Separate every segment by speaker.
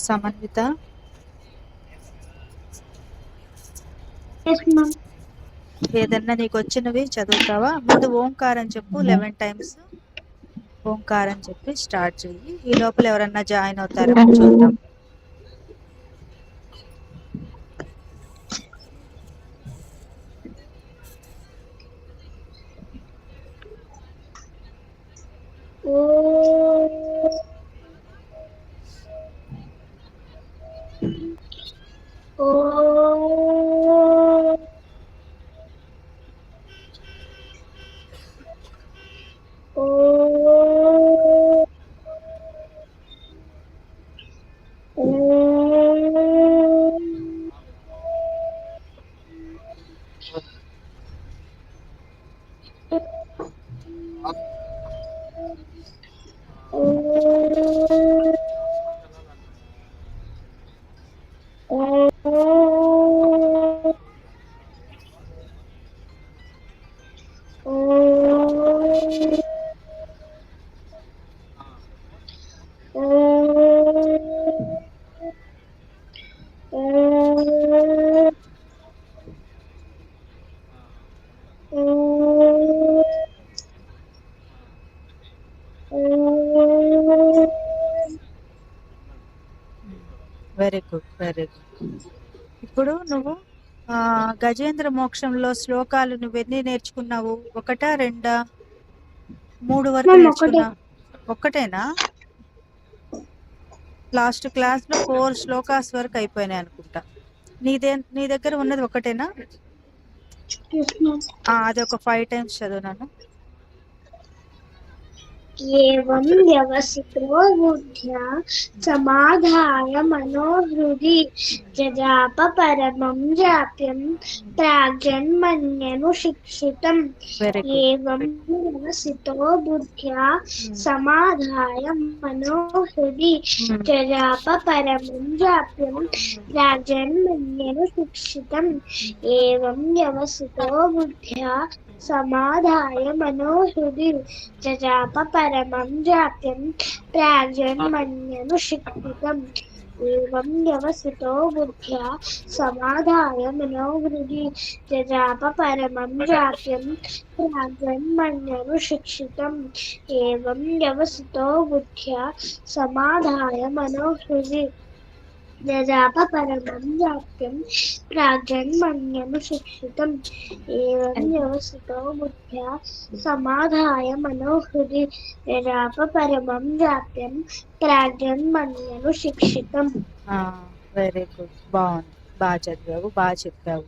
Speaker 1: సమన్విత
Speaker 2: Yes, ma'am.
Speaker 1: ఏదన్నా నీకు వచ్చినవి చదువుతావా? ముందు ఓంకారం చెప్పు 11 టైమ్స్. ఓంకారం చెప్పి స్టార్ట్ చెయ్యి. ఈ లోపల ఎవరన్నా జాయిన్ అవుతారేమో చూద్దాం. Very good, very good. ఇప్పుడు నువ్వు గజేంద్ర మోక్షంలో శ్లోకాలు నువ్వెన్ని నేర్చుకున్నావు? 1, 2, 3 వరకు
Speaker 2: Ma'am,
Speaker 1: నేర్చుకున్నావు? ఒక్కటేనా? లాస్ట్ క్లాస్లో 4 శ్లోకాస్ వరకు అయిపోయినాయి అనుకుంటా. నీ దగ్గర ఉన్నది ఒకటేనా?
Speaker 2: yes, ma'am.
Speaker 1: అది ఒక 5 టైమ్స్ చదువునాను.
Speaker 2: एवं व्यवसितो बुद्ध्या समाधाय मनोहृदि जजाप परमं जाप्यं प्राग्जन्मन्यनुशिक्षितम्
Speaker 1: వెరీ గుడ్.
Speaker 2: एवं व्यवसितो बुद्ध्या समाधाय मनोहृदि जजाप परमं जाप्यं प्राग्जन्मन्यनुशिक्षितम् एवं व्यवसितो बुद्ध्या समाधाय मनोहृदि जजाप परमं जाप्यं प्राग्जन्मन्यनुशिक्षितम् एवं व्यवसितो बुद्ध्या समाधाय मनोहृदि जजाप परमं जाप्यं प्राग्जन्मन्यनुशिक्षितम् एवं व्यवसितो बुद्ध्या समाधाय मनोहृदि जजाप परमं जाप्यं प्राग्जन्मन्यनुशिक्षितम् एवं व्यवसितो बुद्ध्या समाधाय मनोहृदि जजाप परमं जाप्यं प्राग्जन्मन्यनुशिक्षितम्.
Speaker 1: వెరీ గుడ్, బాగుంది, బాగా చదివావు, బాగా చెప్పావు.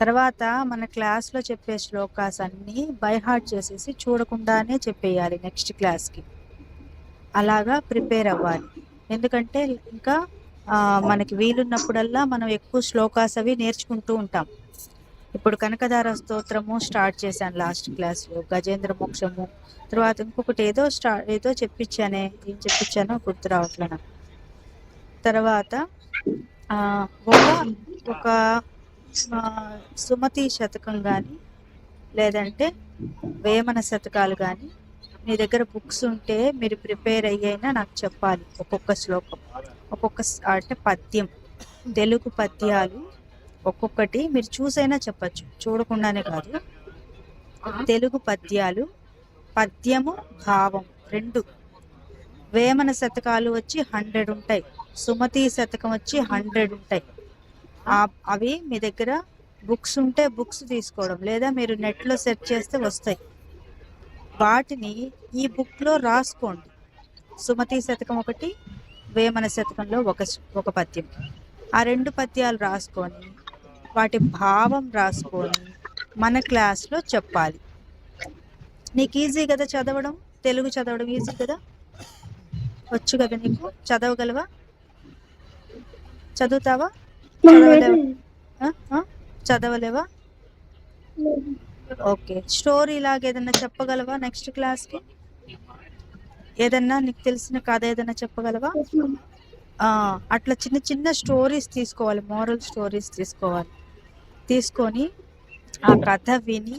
Speaker 1: తర్వాత మన క్లాస్లో చెప్పే శ్లోకాస్ అన్నీ బై హార్ట్ చేసేసి చూడకుండానే చెప్పేయాలి నెక్స్ట్ క్లాస్కి. అలాగా ప్రిపేర్ అవ్వాలి. ఎందుకంటే ఇంకా మనకి వీలున్నప్పుడల్లా మనం ఎక్కువ శ్లోకాస్ అవి నేర్చుకుంటూ ఉంటాం. ఇప్పుడు కనకదార స్తోత్రము స్టార్ట్ చేశాను లాస్ట్ క్లాస్లో, గజేంద్ర మోక్షము, తర్వాత ఇంకొకటి ఏదో చెప్పించానే, ఏం చెప్పించానో గుర్తు రావట్లేదు. తర్వాత ఒక సుమతి శతకం కానీ లేదంటే వేమన శతకాలు కానీ మీ దగ్గర బుక్స్ ఉంటే మీరు ప్రిపేర్ అయ్యైనా నాకు చెప్పాలి. ఒక్కొక్క శ్లోకం, ఒక్కొక్క అంటే పద్యం, తెలుగు పద్యాలు ఒక్కొక్కటి మీరు చూసైనా చెప్పచ్చు, చూడకుండానే కాదు. తెలుగు పద్యాలు, పద్యము భావం 2. వేమన శతకాలు వచ్చి 100 ఉంటాయి, సుమతి శతకం వచ్చి 100 ఉంటాయి. అవి మీ దగ్గర బుక్స్ ఉంటే బుక్స్ తీసుకోవడం, లేదా మీరు నెట్లో సెర్చ్ చేస్తే వస్తాయి. వాటిని ఈ బుక్లో రాసుకోండి. సుమతి శతకం ఒకటి, వేమన శతకంలో ఒక పద్యం, ఆ 2 పద్యాలు రాసుకొని వాటి భావం రాసుకొని మన క్లాస్లో చెప్పాలి. నీకు ఈజీ కదా చదవడం, తెలుగు చదవడం ఈజీ కదా, వచ్చు కదా నీకు, చదవగలవా? చదువుతావా? చదవలేవా? ఓకే, స్టోరీ లాగా ఏదన్నా చెప్పగలవా నెక్స్ట్ క్లాస్కి? ఏదన్నా నీకు తెలిసిన కథ ఏదన్నా చెప్పగలవా? అట్లా చిన్న చిన్న స్టోరీస్ తీసుకోవాలి, మోరల్ స్టోరీస్ తీసుకోవాలి. తీసుకొని ఆ కథ విని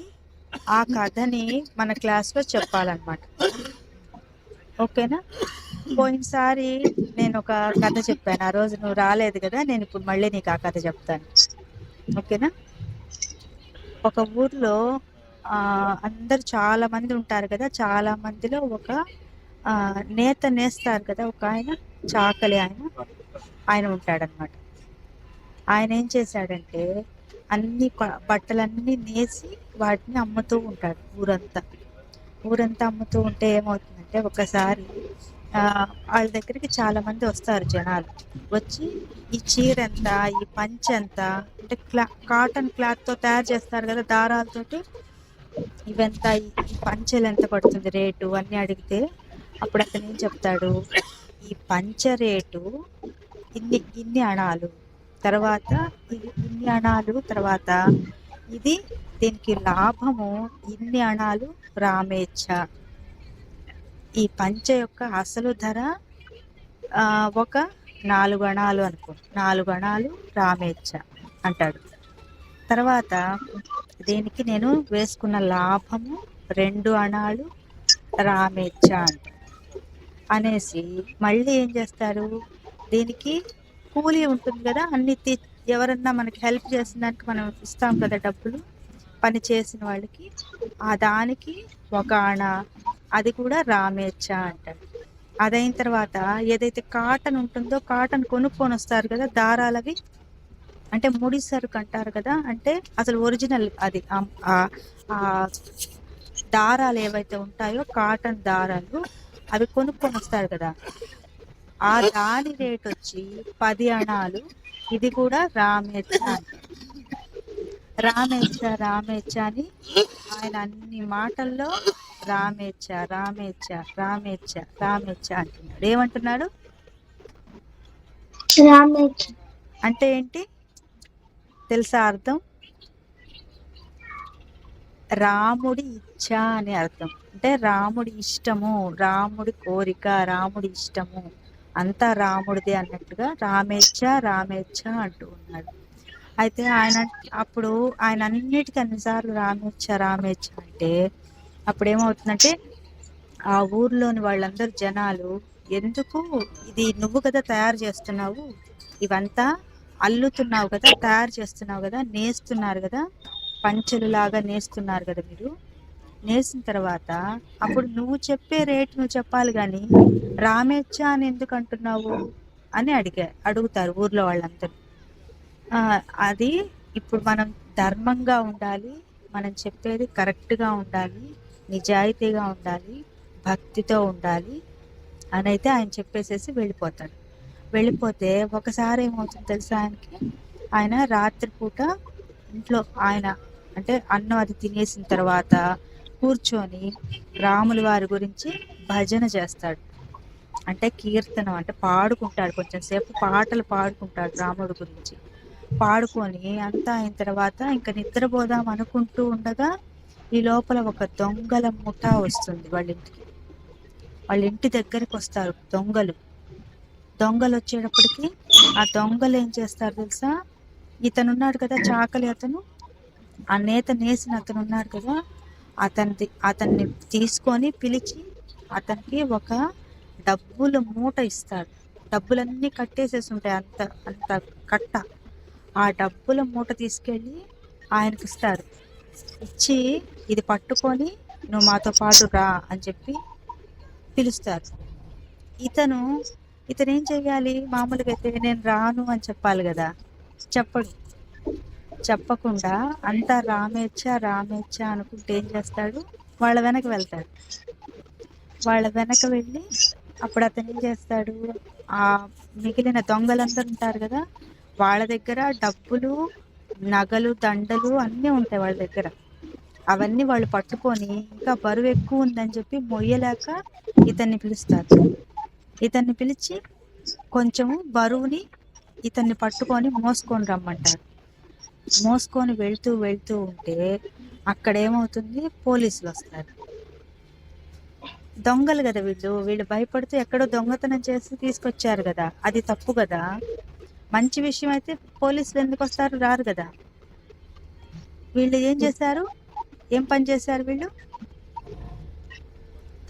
Speaker 1: ఆ కథని మన క్లాస్లో చెప్పాలన్నమాట. ఓకేనా? పోయినసారి నేను ఒక కథ చెప్పాను. ఆ రోజు నువ్వు రాలేదు కదా, నేను ఇప్పుడు మళ్ళీ నీకు ఆ కథ చెప్తాను. ఓకేనా? ఒక ఊర్లో అందరు చాలా మంది ఉంటారు కదా, చాలా మందిలో ఒక నేత నేస్తారు కదా, ఒక ఆయన చాకలి ఆయన ఉంటాడనమాట. ఆయన ఏం చేశాడంటే అన్ని బట్టలన్నీ నేసి వాటిని అమ్ముతూ ఉంటాడు ఊరంతా అమ్ముతూ ఉంటే ఏమవుతుందంటే ఒకసారి వాళ్ళ దగ్గరికి చాలా మంది వస్తారు జనాలు. వచ్చి ఈ చీర ఎంత, ఈ పంచె ఎంత, అంటే కాటన్ క్లాత్తో తయారు చేస్తారు కదా దారాలతోటి, ఇవెంత, ఈ పంచెలు ఎంత పడుతుంది రేటు అన్నీ అడిగితే అప్పుడు అతను ఏం చెప్తాడు, ఈ పంచె రేటు ఇన్ని అణాలు, తర్వాత ఇన్ని అణాలు, తర్వాత ఇది దీనికి లాభము ఇన్ని అణాలు రామేచ్ఛ. ఈ పంచె యొక్క అసలు ధర ఒక 4 అణాలు అనుకో, 4 అణాలు రామేచ్ఛ అంటాడు. తర్వాత దీనికి నేను వేసుకున్న లాభము 2 అణాలు రామేచ్ఛ అంటాడు. అనేసి మళ్ళీ ఏం చేస్తారు, దీనికి కూలీ ఉంటుంది కదా, అన్ని ఎవరన్నా మనకి హెల్ప్ చేసిన దానికి మనం ఇస్తాం కదా డబ్బులు, పని చేసిన వాళ్ళకి, ఆ దానికి 1 అణ, అది కూడా రామేచ్ఛ అంటాడు. అదైన తర్వాత ఏదైతే కాటన్ ఉంటుందో, కాటన్ కొనుక్కొని వస్తారు కదా దారాలవి, అంటే ముడి సరుకు అంటారు కదా, అంటే అసలు ఒరిజినల్ అది దారాలు ఏవైతే ఉంటాయో కాటన్ దారాలు అవి కొనుక్కొని వస్తారు కదా, ఆ దాని రేట్ వచ్చి 10 అణాలు. ఇది కూడా రామేచ్ఛ అంటారు. రామేచ్ఛ అని ఆయన అన్ని మాటల్లో రామేచ్ఛ అంటున్నాడు. ఏమంటున్నాడు?
Speaker 2: రామేచ్ఛ
Speaker 1: అంటే ఏంటి తెలుసా అర్థం? రాముడి ఇచ్ఛ అని అర్థం. అంటే రాముడి ఇష్టము, రాముడి కోరిక, రాముడి ఇష్టము అంతా రాముడిదే అన్నట్టుగా రామేచ్ఛ అంటూ ఉన్నాడు. అయితే అప్పుడు ఆయన అన్నిటికీ అన్నిసార్లు రామేచ్ఛ అంటే అప్పుడు ఏమవుతుందంటే ఆ ఊర్లోని వాళ్ళందరూ జనాలు, ఎందుకు ఇది నువ్వు కదా తయారు చేస్తున్నావు, ఇవంతా అల్లుతున్నావు కదా, తయారు చేస్తున్నావు కదా, నేస్తున్నారు కదా, పంచెలు లాగా నేస్తున్నారు కదా మీరు, నేసిన తర్వాత అప్పుడు నువ్వు చెప్పే రేటు నువ్వు చెప్పాలి కానీ రామేచ్ఛ అని ఎందుకు అంటున్నావు అని అడుగుతారు ఊర్లో వాళ్ళందరూ. అది ఇప్పుడు మనం ధర్మంగా ఉండాలి, మనం చెప్పేది కరెక్ట్గా ఉండాలి, నిజాయితీగా ఉండాలి, భక్తితో ఉండాలి అని అయితే ఆయన చెప్పేసేసి వెళ్ళిపోతాడు. వెళ్ళిపోతే ఒకసారి ఏమవుతుంది తెలుసా, ఆయన రాత్రిపూట ఇంట్లో ఆయన అంటే అన్నం అది తినేసిన తర్వాత కూర్చొని రాముల వారి గురించి భజన చేస్తాడు. అంటే కీర్తనం, అంటే పాడుకుంటాడు, కొంచెం సేపు పాటలు పాడుకుంటాడు రాముడి గురించి. పాడుకొని అంతా అయిన తర్వాత ఇంకా నిద్రపోదాం అనుకుంటూ ఉండగా ఈ లోపల ఒక దొంగల ముఠా వస్తుంది వాళ్ళ ఇంటి దగ్గరికి వస్తారు దొంగలు వచ్చేటప్పటికి ఆ దొంగలు ఏం చేస్తారు తెలుసా, ఇతనున్నాడు కదా చాకలి, ఆ నేత నేసిన అతను ఉన్నాడు కదా, అతన్ని తీసుకొని పిలిచి అతనికి ఒక డబ్బుల మూట ఇస్తాడు. డబ్బులన్నీ కట్టేసేసి ఉంటాయి, అంత కట్ట. ఆ డబ్బుల మూట తీసుకెళ్ళి ఆయనకి ఇస్తారు. ఇచ్చి ఇది పట్టుకొని నువ్వు మాతో పాటు రా అని చెప్పి పిలుస్తారు. ఇతను ఏం చెయ్యాలి, మామూలుగా అయితే నేను రాను అని చెప్పాలి కదా, చెప్పకుండా అంతా రామేచ్ఛ అనుకుంటే ఏం చేస్తాడు, వాళ్ళ వెనక వెళ్తాడు. వాళ్ళ వెనక వెళ్ళి అప్పుడు అతను ఏం చేస్తాడు, ఆ మిగిలిన దొంగలందరూ ఉంటారు కదా, వాళ్ళ దగ్గర డబ్బులు, నగలు, దండలు అన్నీ ఉంటాయి వాళ్ళ దగ్గర. అవన్నీ వాళ్ళు పట్టుకొని ఇంకా బరువు ఎక్కువ ఉందని చెప్పి మొయ్యలేక ఇతన్ని పిలుస్తారు. ఇతన్ని పిలిచి కొంచెము బరువుని ఇతన్ని పట్టుకొని మోసుకొని రమ్మంటారు. మోసుకొని వెళ్తూ ఉంటే అక్కడ ఏమవుతుంది, పోలీసులు వస్తారు. దొంగలు కదా వీళ్ళు భయపడుతూ ఎక్కడో దొంగతనం చేసి తీసుకొచ్చారు కదా, అది తప్పు కదా. మంచి విషయం అయితే పోలీసులు ఎందుకు వస్తారు, రారు కదా. వీళ్ళు ఏం చేశారు, ఏం పని చేశారు, వీళ్ళు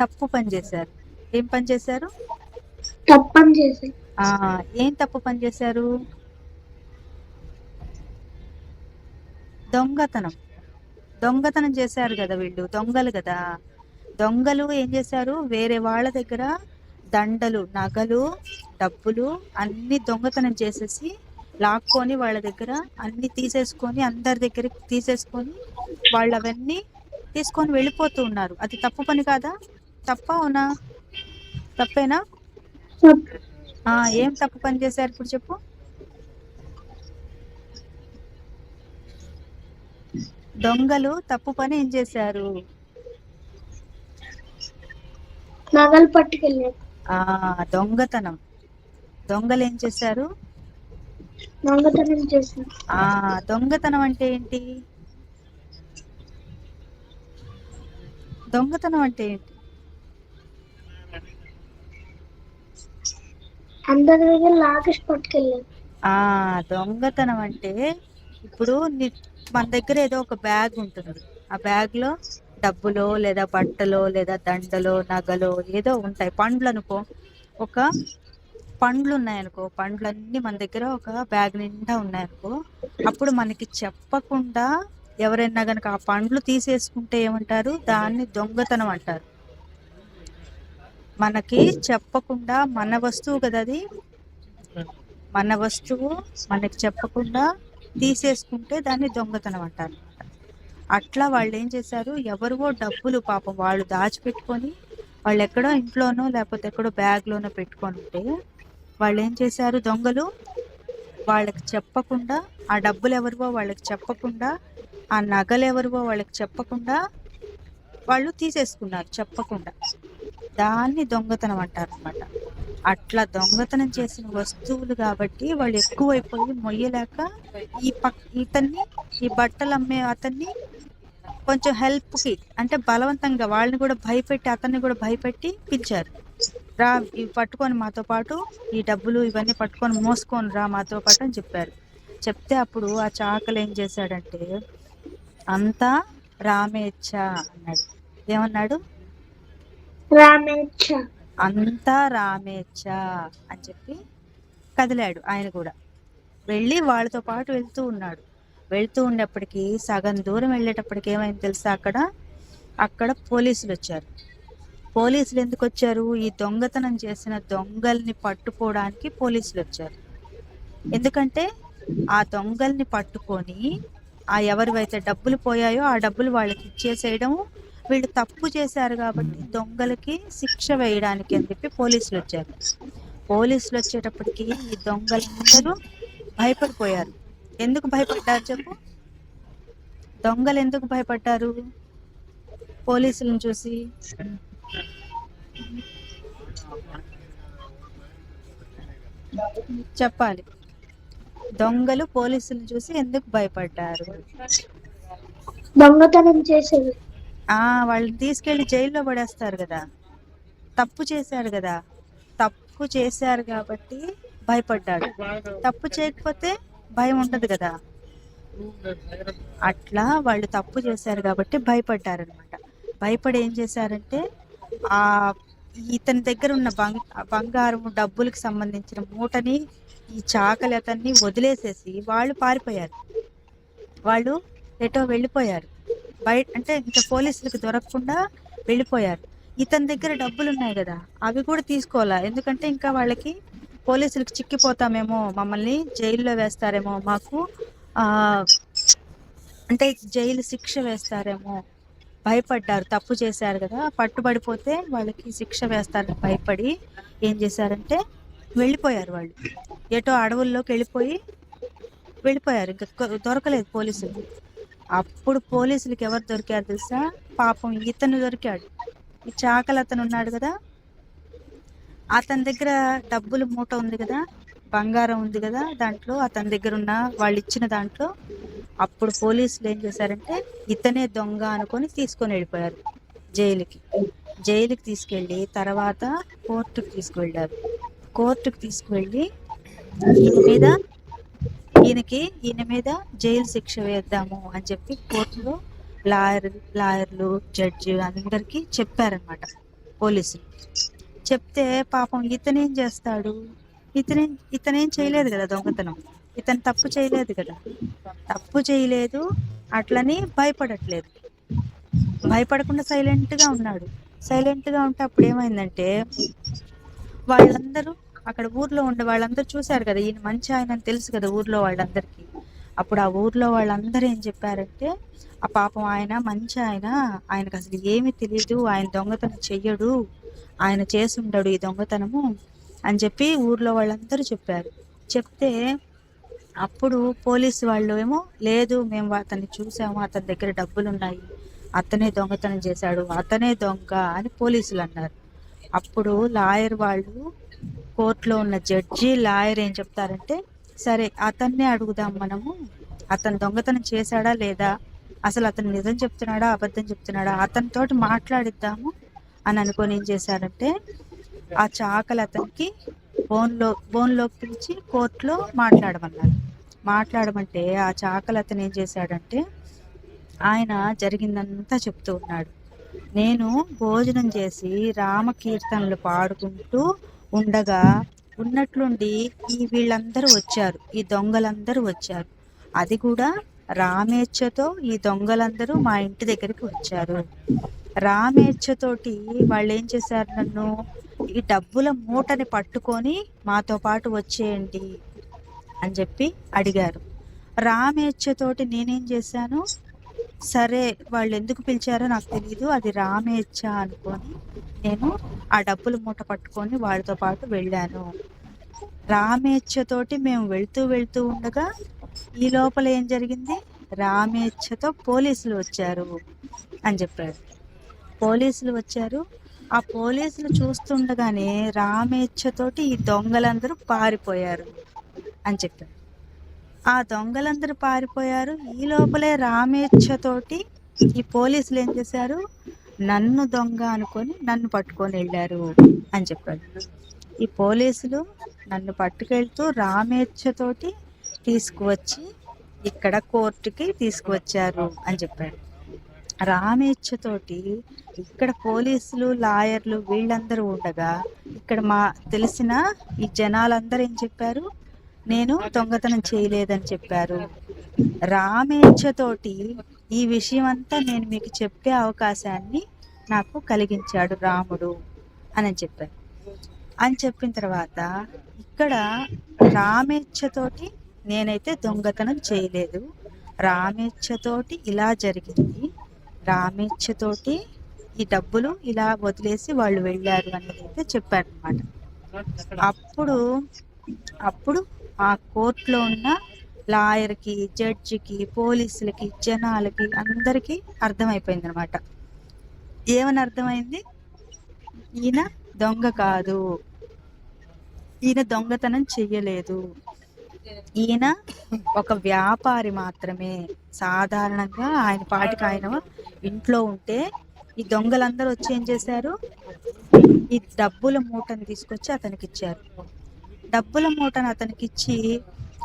Speaker 1: తప్పు పని చేశారు. ఏం పని చేశారు,
Speaker 2: తప్పని చేసి
Speaker 1: ఆ ఏం తప్పు పని చేశారు? దొంగతనం. దొంగతనం చేశారు కదా వీళ్ళు, దొంగలు కదా. దొంగలు ఏం చేశారు? వేరే వాళ్ళ దగ్గర దండలు, నగలు, డబ్బులు అన్ని దొంగతనం చేసేసి లాక్కొని వాళ్ళ దగ్గర అన్ని తీసేసుకొని, అందరి దగ్గర తీసేసుకొని వాళ్ళు అవన్నీ తీసుకొని వెళ్ళిపోతూ ఉన్నారు. అది తప్పు పని కాదా? తప్పా అవునా? తప్పేనా? ఏం తప్పు పని చేశారు ఇప్పుడు చెప్పు? దొంగలు తప్పు పని ఏం చేశారు?
Speaker 2: నగలు పట్టుకెళ్ళారు.
Speaker 1: దొంగతనం. దొంగలు ఏం చేశారు?
Speaker 2: దొంగతనం చేశారు.
Speaker 1: దొంగతనం అంటే ఏంటి? దొంగతనం అంటే ఏంటి?
Speaker 2: అందరి దగ్గర లాగేసి పట్టుకెళ్ళారు.
Speaker 1: దొంగతనం అంటే ఇప్పుడు మన దగ్గర ఏదో ఒక బ్యాగ్ ఉంటుంది. ఆ బ్యాగ్ లో డబ్బులో లేదా బట్టలో లేదా దండలో నగలో ఏదో ఉంటాయి. పండ్లు అనుకో, ఒక పండ్లు ఉన్నాయనుకో, పండ్లన్నీ మన దగ్గర ఒక బ్యాగ్ నిండా ఉన్నాయనుకో, అప్పుడు మనకి చెప్పకుండా ఎవరైనా గనక ఆ పండ్లు తీసేసుకుంటే ఏమంటారు? దాన్ని దొంగతనం అంటారు. మనకి చెప్పకుండా మన వస్తువు కదా అది, మన వస్తువు మనకి చెప్పకుండా తీసేసుకుంటే దాన్ని దొంగతనం అంటారు. అట్లా వాళ్ళు ఏం చేశారు? ఎవరివో డబ్బులు పాపం వాళ్ళు దాచిపెట్టుకొని, వాళ్ళు ఎక్కడో ఇంట్లోనో లేకపోతే ఎక్కడో బ్యాగ్లోనో పెట్టుకొని ఉంటే వాళ్ళు ఏం చేశారు? దొంగలు వాళ్ళకి చెప్పకుండా, ఆ డబ్బులు ఎవరివో వాళ్ళకి చెప్పకుండా, ఆ నగలు ఎవరివో వాళ్ళకి చెప్పకుండా వాళ్ళు తీసేసుకున్నారు చెప్పకుండా. దాన్ని దొంగతనం అంటారు అనమాట. అట్లా దొంగతనం చేసిన వస్తువులు కాబట్టి వాళ్ళు ఎక్కువైపోయి మొయ్యలేక ఇతన్ని, ఈ బట్టలు అమ్మే అతన్ని కొంచెం హెల్ప్కి అంటే బలవంతంగా వాళ్ళని కూడా భయపెట్టి, అతన్ని కూడా భయపెట్టి పిలిచారు. రా ఇవి పట్టుకొని మాతో పాటు, ఈ డబ్బులు ఇవన్నీ పట్టుకొని మోసుకొని రా మాతో పాటు అని చెప్పారు. చెప్తే అప్పుడు ఆ చాకలి ఏం చేశాడంటే, అంతా రామేచ్ఛ అన్నాడు. ఏమన్నాడు?
Speaker 2: రామేచ్ఛ.
Speaker 1: అంతా రామేచ్ఛ అని చెప్పి కదిలాడు. ఆయన కూడా వెళ్ళి వాళ్ళతో పాటు వెళ్తూ ఉన్నాడు. వెళ్తూ ఉండేప్పటికీ సగం దూరం వెళ్ళేటప్పటికి ఏమైంది తెలుసా? అక్కడ పోలీసులు వచ్చారు. పోలీసులు ఎందుకు వచ్చారు? ఈ దొంగతనం చేసిన దొంగల్ని పట్టుకోవడానికి పోలీసులు వచ్చారు. ఎందుకంటే ఆ దొంగల్ని పట్టుకొని ఎవరివైతే డబ్బులు పోయాయో ఆ డబ్బులు వాళ్ళకి ఇచ్చేసేయడం, వీళ్ళు తప్పు చేశారు కాబట్టి దొంగలకి శిక్ష వేయడానికి అని చెప్పి పోలీసులు వచ్చారు. పోలీసులు వచ్చేటప్పటికి ఈ దొంగలందరూ భయపడిపోయారు. ఎందుకు భయపడ్డారు చెప్పు? దొంగలు ఎందుకు భయపడ్డారు పోలీసులను చూసి? చెప్పాలి. దొంగలు పోలీసులను చూసి ఎందుకు భయపడ్డారు?
Speaker 2: దొంగతనం చేసేది.
Speaker 1: వాళ్ళని తీసుకెళ్లి జైల్లో పడేస్తారు కదా, తప్పు చేశారు కదా. తప్పు చేశారు కాబట్టి భయపడ్డాడు. తప్పు చేయకపోతే భయం ఉండదు కదా. అట్లా వాళ్ళు తప్పు చేశారు కాబట్టి భయపడ్డారనమాట. భయపడి ఏం చేశారంటే ఇతని దగ్గర ఉన్న బంగారం డబ్బులకు సంబంధించిన మూటని, ఈ చాకలి అతన్ని వదిలేసేసి వాళ్ళు పారిపోయారు. వాళ్ళు ఎటో వెళ్ళిపోయారు. అంటే ఇంకా పోలీసులకు దొరకకుండా వెళ్ళిపోయారు. ఇతని దగ్గర డబ్బులు ఉన్నాయి కదా, అవి కూడా తీసుకోవాలా. ఎందుకంటే ఇంకా వాళ్ళకి పోలీసులకు చిక్కిపోతామేమో, మమ్మల్ని జైల్లో వేస్తారేమో, మాకు అంటే జైలు శిక్ష వేస్తారేమో భయపడ్డారు. తప్పు చేశారు కదా, పట్టుబడిపోతే వాళ్ళకి శిక్ష వేస్తారని భయపడి ఏం చేశారంటే వెళ్ళిపోయారు. వాళ్ళు ఎటో అడవుల్లోకి వెళ్ళిపోయారు. ఇంకా దొరకలేదు పోలీసులు. అప్పుడు పోలీసులకి ఎవరు దొరికారు తెలుసా? పాపం ఇతను దొరికాడు. ఈ చాకలి అతను ఉన్నాడు కదా, అతని దగ్గర డబ్బులు మూట ఉంది కదా, బంగారం ఉంది కదా, దాంట్లో అతని దగ్గర ఉన్న వాళ్ళు ఇచ్చిన దాంట్లో. అప్పుడు పోలీసులు ఏం చేశారంటే ఇతనే దొంగ అనుకొని తీసుకొని వెళ్ళిపోయారు జైలుకి తీసుకెళ్ళి తర్వాత కోర్టుకు తీసుకువెళ్ళారు. కోర్టుకు తీసుకువెళ్ళి ఈయన మీద జైలు శిక్ష వేద్దాము అని చెప్పి కోర్టులో లాయర్లు, జడ్జి అందరికీ చెప్పారనమాట పోలీసులు. చెప్తే పాపం ఇతనేం చేస్తాడు, ఇతనేం చేయలేదు కదా దొంగతనం, ఇతను తప్పు చేయలేదు కదా, తప్పు చేయలేదు, అట్లని భయపడట్లేదు, భయపడకుండా సైలెంట్గా ఉన్నాడు. సైలెంట్గా ఉంటే అప్పుడు ఏమైందంటే వాళ్ళందరూ అక్కడ ఊర్లో ఉండే వాళ్ళందరూ చూశారు కదా, ఈయన మంచి ఆయన అని తెలుసు కదా ఊర్లో వాళ్ళందరికీ. అప్పుడు ఆ ఊర్లో వాళ్ళందరూ ఏం చెప్పారంటే, ఆ పాపం ఆయన మంచి ఆయన, ఆయనకు అసలు ఏమీ తెలియదు, ఆయన దొంగతనం చెయ్యడు, ఆయన చేసుండడు ఈ దొంగతనము అని చెప్పి ఊర్లో వాళ్ళందరూ చెప్పారు. చెప్తే అప్పుడు పోలీసు వాళ్ళు ఏమో, లేదు మేము అతన్ని చూసాము, అతని దగ్గర డబ్బులు ఉన్నాయి, అతనే దొంగతనం చేశాడు, అతనే దొంగ అని పోలీసులు అన్నారు. అప్పుడు లాయర్ వాళ్ళు, కోర్టులో ఉన్న జడ్జి లాయర్ ఏం చెప్తారంటే, సరే అతన్నే అడుగుదాం మనము, అతను దొంగతనం చేశాడా లేదా, అసలు అతను నిజం చెప్తున్నాడా అబద్ధం చెప్తున్నాడా, అతనితోటి మాట్లాడిద్దాము అని అనుకొని ఏం చేశారంటే, ఆ చాకలి అతనికి బోన్లోకి పిలిచి కోర్టులో మాట్లాడమన్నారు. మాట్లాడమంటే ఆ చాకలి అతను ఏం చేశాడంటే, ఆయన జరిగిందంతా చెప్తూ ఉన్నాడు. నేను భోజనం చేసి రామకీర్తనలు పాడుకుంటూ ఉండగా ఉన్నట్లుండి వీళ్ళందరూ వచ్చారు, ఈ దొంగలందరూ వచ్చారు, అది కూడా రామేచ్ఛతో ఈ దొంగలందరూ మా ఇంటి దగ్గరికి వచ్చారు. రామేచ్ఛతోటి వాళ్ళు ఏం చేశారు, నన్ను ఈ డబ్బుల మూటని పట్టుకొని మాతో పాటు వచ్చేయండి అని చెప్పి అడిగారు. రామేచ్ఛతోటి నేనేం చేశాను, సరే వాళ్ళు ఎందుకు పిలిచారో నాకు తెలియదు, అది రామేచ్ఛ అనుకొని నేను ఆ డబ్బుల మూట పట్టుకొని వాళ్ళతో పాటు వెళ్ళాను. రామేచ్ఛతోటి మేము వెళ్తూ ఉండగా ఈ లోపల ఏం జరిగింది, రామేచ్ఛతో పోలీసులు వచ్చారు అని చెప్పారు. పోలీసులు వచ్చారు, ఆ పోలీసులు చూస్తుండగానే రామేచ్ఛతోటి ఈ దొంగలందరూ పారిపోయారు అని చెప్పారు. ఆ దొంగలందరూ పారిపోయారు, ఈ లోపలే రామేచ్ఛతోటి ఈ పోలీసులు ఏం చేశారు, నన్ను దొంగ అనుకొని నన్ను పట్టుకొని వెళ్ళారు అని చెప్పాడు. ఈ పోలీసులు నన్ను పట్టుకెళ్తూ రామేచ్ఛతోటి తీసుకువచ్చి ఇక్కడ కోర్టుకి తీసుకువచ్చారు అని చెప్పాడు. రామేచ్ఛతోటి ఇక్కడ పోలీసులు లాయర్లు వీళ్ళందరూ ఉండగా ఇక్కడ మా తెలిసిన ఈ జనాలందరూ ఏం చెప్పారు, నేను దొంగతనం చేయలేదని చెప్పారు. రామేచ్ఛతోటి ఈ విషయం అంతా నేను మీకు చెప్పే అవకాశాన్ని నాకు కలిగించాడు రాముడు అని చెప్పారు. అని చెప్పిన తర్వాత ఇక్కడ రామేచ్ఛతోటి నేనైతే దొంగతనం చేయలేదు, రామేచ్ఛతోటి ఇలా జరిగింది, రామేచ్ఛతోటి ఈ డబ్బులు ఇలా వదిలేసి వాళ్ళు వెళ్ళారు అనేది అయితే చెప్పారనమాట. అప్పుడు ఆ కోర్టులో ఉన్న లాయర్కి, జడ్జికి, పోలీసులకి, జనాలకి అందరికీ అర్థమైపోయింది అనమాట. ఏమని అర్థమైంది, ఈయన దొంగ కాదు, ఈయన దొంగతనం చెయ్యలేదు, ఈయన ఒక వ్యాపారి మాత్రమే. సాధారణంగా ఆయన పాటికి ఆయన ఇంట్లో ఉంటే ఈ దొంగలందరూ వచ్చి ఏం చేశారు, ఈ డబ్బుల మూటను తీసుకొచ్చి అతనికి ఇచ్చారు. డబ్బుల మూటను అతనికి ఇచ్చి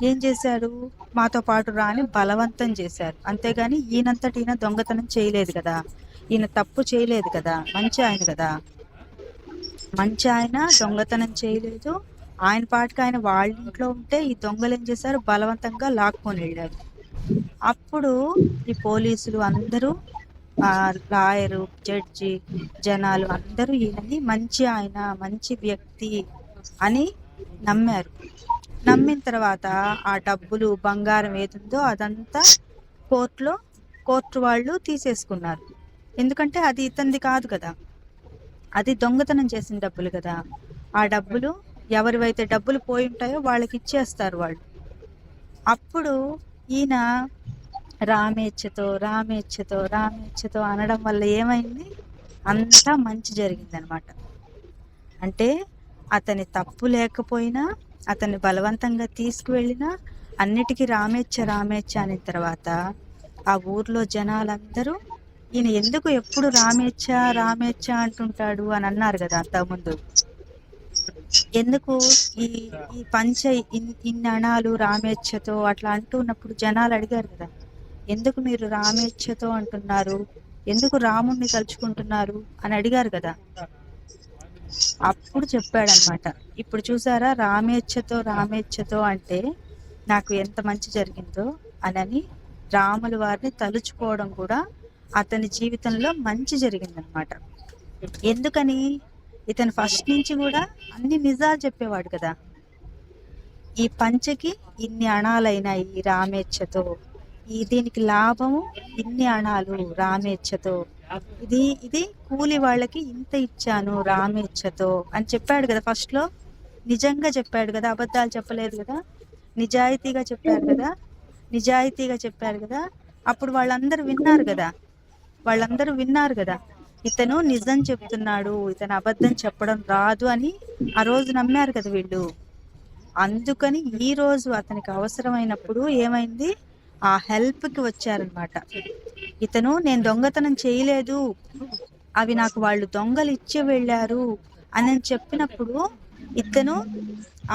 Speaker 1: ఏం చేశారు, మాతో పాటు రాని బలవంతం చేశారు. అంతేగాని ఈయనంతటి ఈయన దొంగతనం చేయలేదు కదా, ఈయన తప్పు చేయలేదు కదా, మంచి ఆయన కదా, మంచి ఆయన దొంగతనం చేయలేదు. ఆయన పాటికి ఆయన వాళ్ళ ఇంట్లో ఉంటే ఈ దొంగలు ఏం చేశారు, బలవంతంగా లాక్కొని వెళ్ళారు. అప్పుడు ఈ పోలీసులు అందరూ, లాయరు, జడ్జి, జనాలు అందరూ ఈయనని మంచి ఆయన, మంచి వ్యక్తి అని నమ్మారు. నమ్మిన తర్వాత ఆ డబ్బులు, బంగారం ఏదుందో అదంతా కోర్టు వాళ్ళు తీసేసుకున్నారు. ఎందుకంటే అది ఇతంది కాదు కదా, అది దొంగతనం చేసిన డబ్బులు కదా. ఆ డబ్బులు ఎవరివైతే డబ్బులు పోయి ఉంటాయో వాళ్ళకి ఇచ్చేస్తారు వాళ్ళు. అప్పుడు ఈయన రామేచ్ఛతో రామేచ్ఛతో రామేచ్ఛతో అనడం వల్ల ఏమైంది, అంతా మంచి జరిగిందనమాట. అంటే అతని తప్పు లేకపోయినా, అతన్ని బలవంతంగా తీసుకువెళ్ళినా, అన్నిటికీ రామేచ్ఛ రామేచ్ఛ అనిన తర్వాత ఆ ఊర్లో జనాలందరూ ఈయన ఎందుకు ఎప్పుడు రామేచ్ఛ రామేచ్ఛ అంటుంటాడు అని అన్నారు కదా అంతకుముందు. ఎందుకు ఈ ఈ పంచ ఇన్ని అణాలు రామేచ్ఛతో అట్లా అంటున్నప్పుడు జనాలు అడిగారు కదా, ఎందుకు మీరు రామేచ్ఛతో అంటున్నారు, ఎందుకు రాముణ్ణి తలుచుకుంటున్నారు అని అడిగారు కదా. అప్పుడు చెప్పాడనమాట. ఇప్పుడు చూసారా, రామేచ్ఛతో అంటే నాకు ఎంత మంచి జరిగిందో అనని రాముల వారిని తలుచుకోవడం కూడా అతని జీవితంలో మంచి జరిగిందనమాట. ఎందుకని? ఇతను ఫస్ట్ నుంచి కూడా అన్ని నిజాలు చెప్పేవాడు కదా. ఈ పంచకి ఇన్ని అణాలైనాయి రామేచ్ఛతో, దీనికి లాభము ఇన్ని అణాలు రామేచ్ఛతో, ఇది కూలి వాళ్ళకి ఇంత ఇచ్చాను రామేచ్ఛతో అని చెప్పాడు కదా ఫస్ట్ లో. నిజంగా చెప్పాడు కదా, అబద్ధాలు చెప్పలేదు కదా, నిజాయితీగా చెప్పారు కదా. అప్పుడు వాళ్ళందరూ విన్నారు కదా, ఇతను నిజం చెప్తున్నాడు, ఇతను అబద్ధం చెప్పడం రాదు అని ఆ రోజు నమ్మారు కదా వీళ్ళు. అందుకని ఈ రోజు అతనికి అవసరమైనప్పుడు ఏమైంది, ఆ హెల్ప్కి వచ్చారనమాట. ఇతను నేను దొంగతనం చేయలేదు, అవి నాకు వాళ్ళు దొంగలు ఇచ్చి వెళ్ళారు అని చెప్పినప్పుడు ఇతను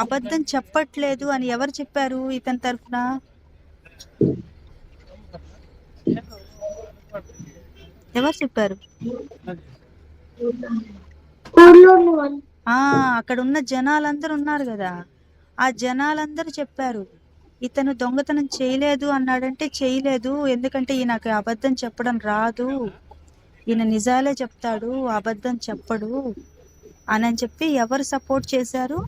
Speaker 1: అబద్ధం చెప్పట్లేదు అని ఎవరు చెప్పారు ఇతని తరఫున? ఎవరు చెప్పారు? అక్కడ ఉన్న జనాలందరూ ఉన్నారు కదా, ఆ జనాలందరూ చెప్పారు ఇతను దొంగతనం చేయలేదు అన్నాడంటే చేయలేదు, ఎందుకంటే ఈయనకు అబద్ధం చెప్పడం రాదు, ఈయన నిజాలే చెప్తాడు, అబద్ధం చెప్పడు అని చెప్పి ఎవరు సపోర్ట్ చేశారు?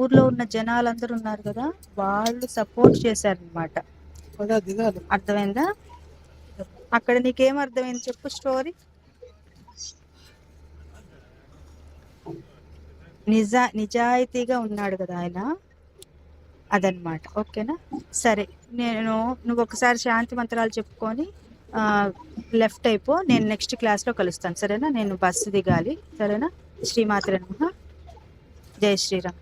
Speaker 1: ఊర్లో ఉన్న జనాలందరూ ఉన్నారు కదా, వాళ్ళు సపోర్ట్ చేశారనమాట. అర్థమైందా? అక్కడ నీకేం అర్థమైంది చెప్పు స్టోరీ. నిజాయితీగా ఉన్నాడు కదా ఆయన, అదనమాట. ఓకేనా? సరే, నువ్వు ఒకసారి శాంతి మంత్రాలు చెప్పుకొని లెఫ్ట్ అయిపో, నేను నెక్స్ట్ క్లాస్లో కలుస్తాను, సరేనా? నేను బస్సు దిగాలి, సరేనా? శ్రీమాత్రే నమః. జై శ్రీరామ్.